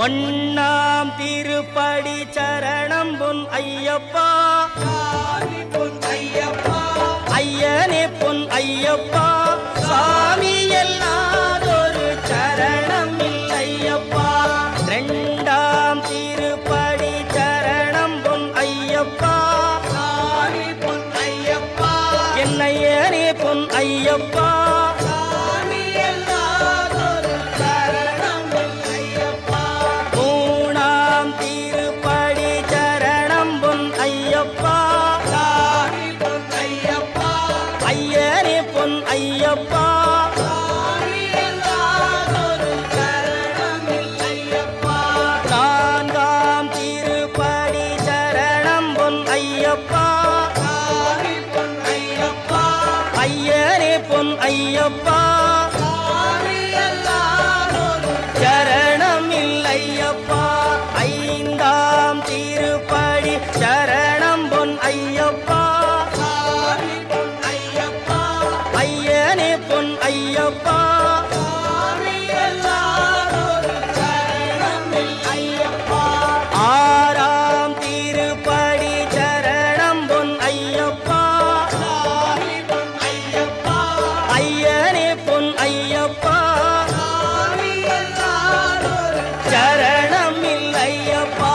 ஒன்னாம் திருப்படி சரணம் பொன் ஐயப்பா, ஐயனே பொன் ஐயப்பா, சாமி எல்லாதொரு சரணம் இல்லையப்பா. இரண்டாம் திருப்படி சரணம் பொன் ஐயப்பா, என்னையனே பொன் ஐயப்பா, ஐயனே பொன் ஐயப்பா, நான்காம் திருப்படி சரணம் பொன் ஐயப்பா, ஐயனே பொன் ஐயப்பா, சரணம் இல்லையப்பா. ஐந்தாம் திருப்படி சரணம் பொன் ஐயப்பா, ஐயனே பொன் ஐயப்பா, ஆறாம் திருப்படி சரணம் பொன் ஐயப்பா, ஐயனே பொன் ஐயப்பா, சரணம் இல்லையப்பா.